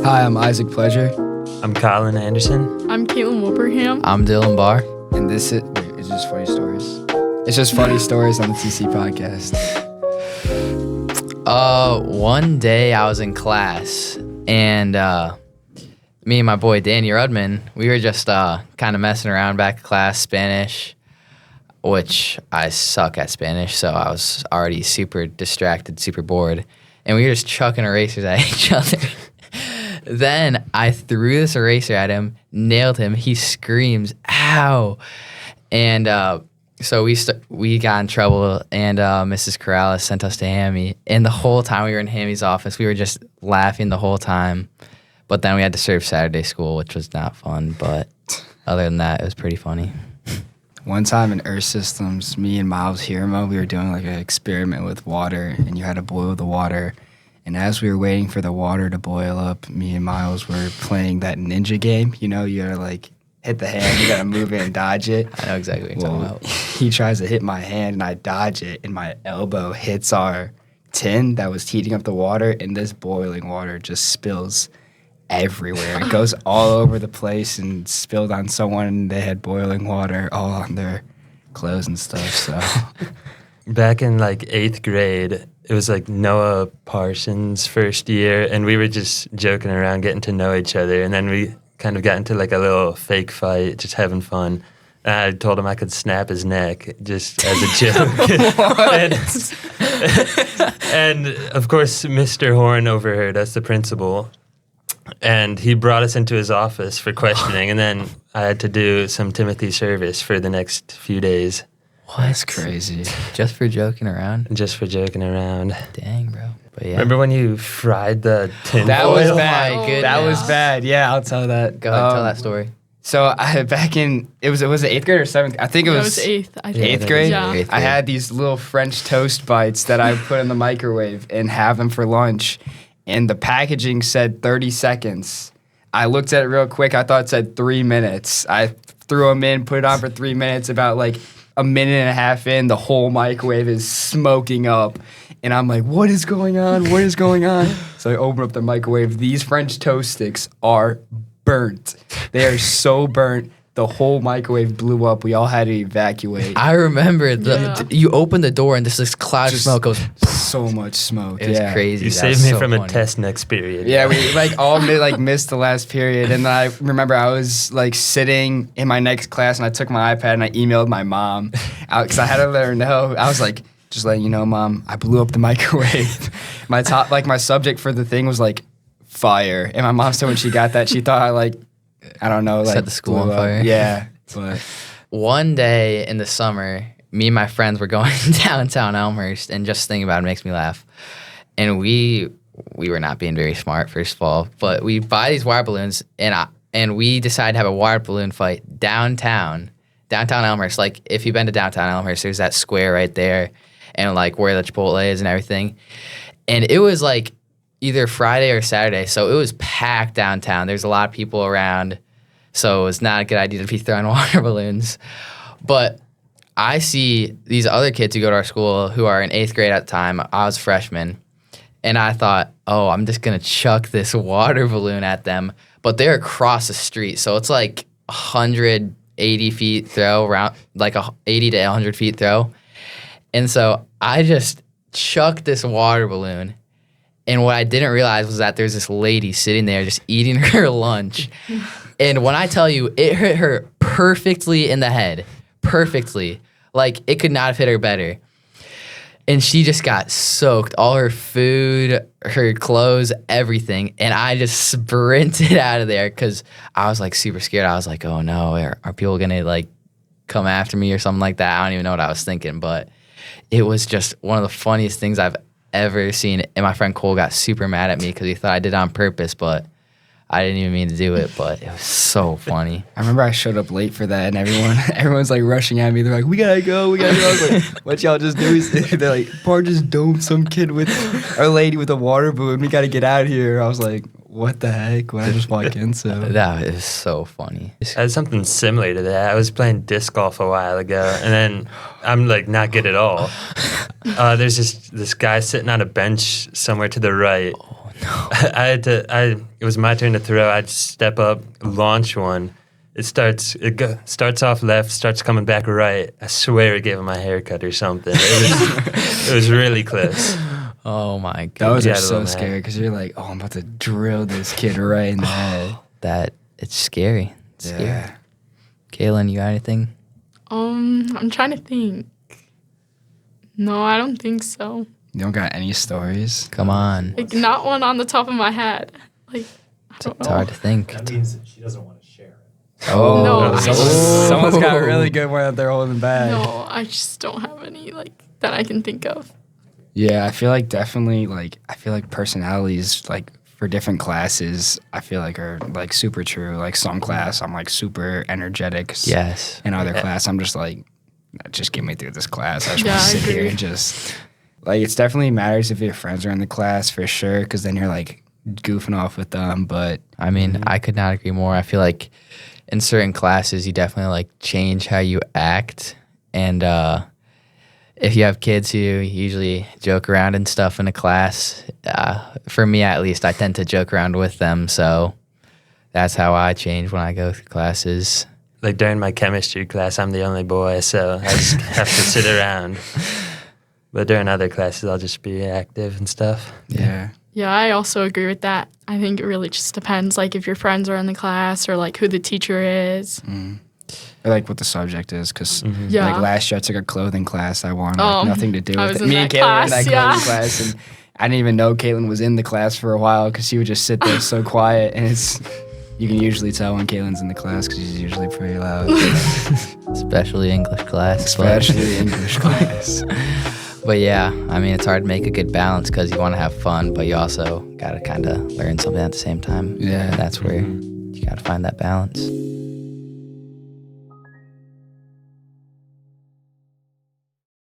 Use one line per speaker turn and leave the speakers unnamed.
Hi, I'm Isaac Pleasure,
I'm Colin Anderson.
I'm Caitlin Wilbraham.
I'm Dylan Barr.
and this is it's just funny stories. It's just funny stories on the TC podcast.
One day I was in class, and me and my boy Danny Rudman, we were just kind of messing around back in class, Spanish, which I suck at Spanish, so I was already super distracted, super bored, and we were just chucking erasers at each other. Then I threw this eraser at him, nailed him. He screams, "Ow!" And so we got in trouble, and Mrs. Corrales sent us to Hammy. And the whole time we were in Hammy's office, we were just laughing the whole time. But then we had to serve Saturday school, which was not fun. But other than that, it was pretty funny.
One time in Earth Systems, me and Miles Hirma, we were doing like an experiment with water, and you had to boil the water. And as we were waiting for the water to boil up, me and Miles were playing that ninja game. You know, you gotta like hit the hand, you gotta move it and dodge it.
I know exactly what you're talking about.
He tries to hit my hand, and I dodge it, and my elbow hits our tin that was heating up the water, and this boiling water just spills everywhere. It goes all over the place and spilled on someone, and they had boiling water all on their clothes and stuff. So
Back in like 8th grade, it was like Noah Parsons' first year, and we were just joking around, getting to know each other. And then we kind of got into like a little fake fight, just having fun. And I told him I could snap his neck just as a joke. and of course, Mr. Horn overheard us, the principal. And he brought us into his office for questioning. And then I had to do some Timothy service for the next few days.
that's crazy.
Just for joking around?
Just for joking around.
Dang, bro. But yeah.
Remember when you fried the tin
That
foil?
was
Oh
bad.
my goodness.
That was bad. Yeah, I'll tell that.
Go ahead, tell that story.
So back in it was 8th grade or 7th. I think it
That
was
was eighth. I think.
eighth grade.
Yeah.
Eighth
I
grade.
had these little French toast bites that I put in the microwave and have them for lunch, and the packaging said 30 seconds. I looked at it real quick. I thought it said 3 minutes. I threw them in, put it on for 3 minutes. About like a minute and a half in, the whole microwave is smoking up. And I'm like, what is going on? What is going on? So I open up the microwave. These French toast sticks are burnt. They are so burnt. The whole microwave blew up. We all had to evacuate.
I remember
Yeah.
you opened the door and this cloud of
Just
smoke goes.
So much smoke.
It was
yeah.
crazy.
You
That
saved
was
me
so
from
funny.
a test next period.
Yeah, we like all missed the last period, and then I remember I was like sitting in my next class, and I took my iPad and I emailed my mom because I had to let her know. I was like, just letting you know, Mom, I blew up the microwave. my subject for the thing was like fire, and my mom said when she got that, she thought I don't know, like
Set the school on
blew up.
fire.
Yeah, but
One day in the summer, me and my friends were going downtown Elmhurst, and just thinking about it makes me laugh. And we were not being very smart, first of all, but we buy these water balloons, and we decide to have a water balloon fight downtown Elmhurst. Like, if you've been to downtown Elmhurst, there's that square right there, and like where the Chipotle is and everything. And it was like either Friday or Saturday, so it was packed downtown. There's a lot of people around, so it was not a good idea to be throwing water balloons. But I see these other kids who go to our school who are in 8th grade at the time. I was a freshman. And I thought, oh, I'm just going to chuck this water balloon at them. But they're across the street. So it's like 180 feet throw, around like 80 to 100 feet throw. And so I just chucked this water balloon. And what I didn't realize was that there's this lady sitting there just eating her lunch. And when I tell you, it hit her perfectly in the head. Perfectly. Like, it could not have hit her better. And she just got soaked. All her food, her clothes, everything. And I just sprinted out of there because I was, like, super scared. I was like, oh, no, are people going to, like, come after me or something like that? I don't even know what I was thinking. But it was just one of the funniest things I've ever seen. And my friend Cole got super mad at me because he thought I did it on purpose. But I didn't even mean to do it, but it was so funny.
I remember I showed up late for that, and everyone's like rushing at me. They're like, "We gotta go, we gotta go." I was like, "What y'all just do?" They're like, "Bar just domed some kid with our lady with a water balloon. We gotta get out of here." I was like, "What the heck?" When I just walk in, so
That was so funny.
I had something similar to that. I was playing disc golf a while ago, and then I'm like not good at all. There's this guy sitting on a bench somewhere to the right, It was my turn to throw. I'd step up, launch one. It starts off left, starts coming back right. I swear it gave him my haircut or something. It was really close.
Oh my god.
Those
Yeah,
are
a
so
little mad.
scary because you're like, oh, I'm about to drill this kid right in the head.
That it's scary. It's scary.
Yeah.
Kaylin, you got anything?
I'm trying to think. No, I don't think so.
You don't got any stories?
Come on.
Like, not one on the top of my head. Like, I don't
It's
know.
hard to think.
That means that she doesn't want to share it.
Oh,
No.
someone's got a really good one that they're holding back.
No, I just don't have any, like, that I can think of.
Yeah, I feel like definitely, like, I feel like personalities, like, for different classes, I feel like are, like, super true. Like, some class, I'm, like, super energetic.
Yes.
In other class, I'm just like, just get me through this class. I just
Yeah,
want to
I
sit here
agree.
and just, like, it's definitely matters if your friends are in the class for sure, because then you're, like, goofing off with them, but
I mean, I could not agree more. I feel like in certain classes, you definitely like change how you act. And if you have kids who usually joke around and stuff in a class, for me at least, I tend to joke around with them. So that's how I change when I go through classes.
Like during my chemistry class, I'm the only boy, so I just have to sit around. But during other classes, I'll just be active and stuff.
yeah.
Yeah, I also agree with that. I think it really just depends, like, if your friends are in the class or, like, who the teacher is.
Or, like, what the subject is, because,
Yeah.
like, last year I took a clothing class. I wanted, like, nothing to do
I
with
was
it.
in
Me and
that
Caitlin were in
class,
that
yeah.
clothing class, and I didn't even know Caitlin was in the class for a while, because she would just sit there so quiet, and you can usually tell when Caitlin's in the class, because she's usually pretty loud.
Especially English class.
Especially English class.
But yeah, I mean, it's hard to make a good balance because you want to have fun, but you also got to kind of learn something at the same time.
Yeah.
And that's where you got to find that balance.